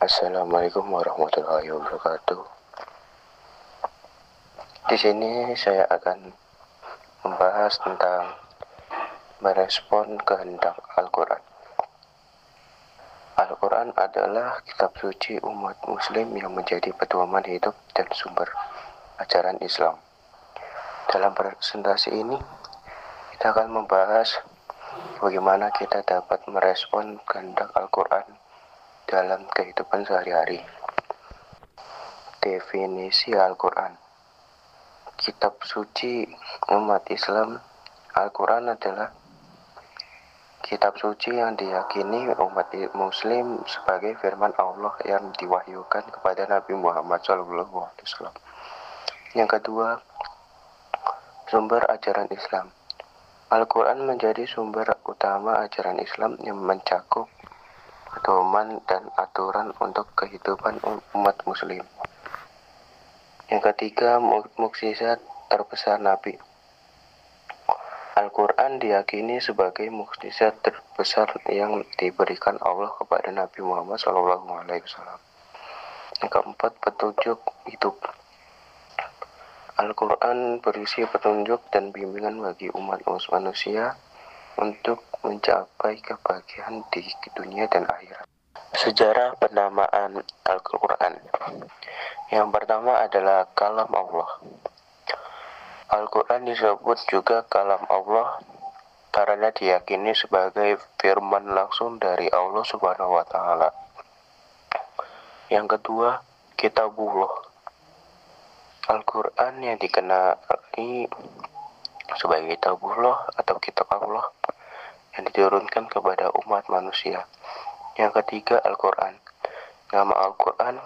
Assalamualaikum warahmatullahi wabarakatuh. Di sini saya akan membahas tentang merespon kehendak Al-Quran. Al-Quran adalah kitab suci umat muslim yang menjadi pedoman hidup dan sumber ajaran Islam. Dalam presentasi ini, kita akan membahas bagaimana kita dapat merespon kehendak Al-Quran dalam kehidupan sehari-hari. Definisi Al-Quran. Kitab suci umat Islam, Al-Quran adalah kitab suci yang diyakini umat muslim sebagai firman Allah yang diwahyukan kepada Nabi Muhammad SAW. Yang kedua, sumber ajaran Islam. Al-Quran menjadi sumber utama ajaran Islam yang mencakup pedoman dan aturan untuk kehidupan umat muslim. Yang ketiga, mukjizat terbesar Nabi. Al-Quran diyakini sebagai mukjizat terbesar yang diberikan Allah kepada Nabi Muhammad SAW. Yang keempat, petunjuk hidup. Al-Quran berisi petunjuk dan bimbingan bagi umat manusia untuk mencapai kebahagiaan di dunia dan akhirat. Sejarah penamaan Al-Quran. Yang pertama adalah kalam Allah. Al-Quran disebut juga kalam Allah karena diyakini sebagai firman langsung dari Allah Subhanahu wa Ta'ala. Yang kedua, Kitabullah. Al-Quran yang dikenali sebagai Kitabullah atau Kitab Allah yang diturunkan kepada umat manusia. Yang ketiga, Al-Quran. Nama Al-Quran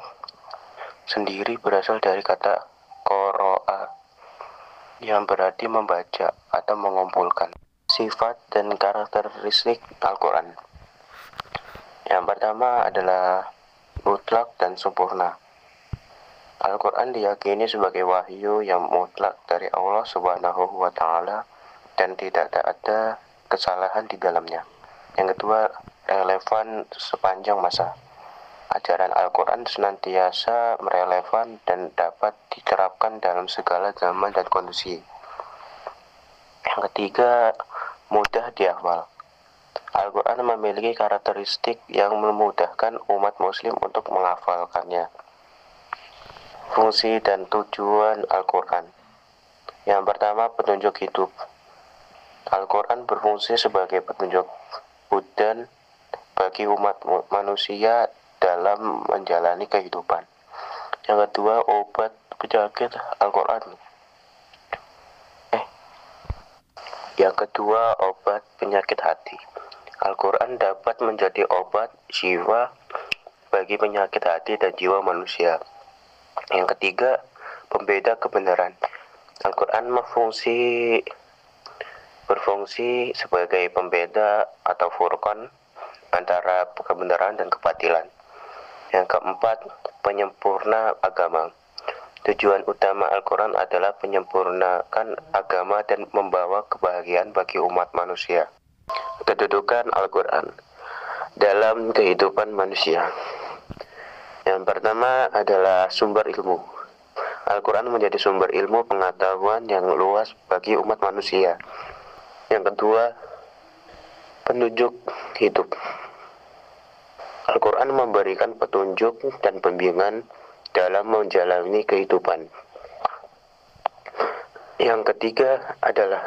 sendiri berasal dari kata qara'a yang berarti membaca atau mengumpulkan. Sifat dan karakteristik Al-Quran. Yang pertama adalah mutlak dan sempurna. Al-Quran diyakini sebagai wahyu yang mutlak dari Allah Subhanahu wa Ta'ala dan tidak ada kesalahan di dalamnya. Yang kedua, relevan sepanjang masa. Ajaran Al-Quran senantiasa relevan dan dapat diterapkan dalam segala zaman dan kondisi. Yang ketiga, mudah dihafal. Al-Quran memiliki karakteristik yang memudahkan umat muslim untuk menghafalkannya. Fungsi dan tujuan Al-Quran. Yang pertama, petunjuk hidup. Al-Quran berfungsi sebagai petunjuk hudan bagi umat manusia dalam menjalani kehidupan. Yang kedua, obat penyakit Al-Quran. Yang kedua, obat penyakit hati. Al-Quran dapat menjadi obat jiwa bagi penyakit hati dan jiwa manusia. Yang ketiga, pembeda kebenaran. Al-Quran berfungsi sebagai pembeda atau furqan antara kebenaran dan kebatilan. Yang keempat, penyempurna agama. Tujuan utama Al-Quran adalah menyempurnakan agama dan membawa kebahagiaan bagi umat manusia. Kedudukan Al-Quran dalam kehidupan manusia. Yang pertama adalah sumber ilmu. Al-Quran menjadi sumber ilmu pengetahuan yang luas bagi umat manusia. Yang kedua, petunjuk hidup. Al-Quran memberikan petunjuk dan bimbingan dalam menjalani kehidupan. Yang ketiga adalah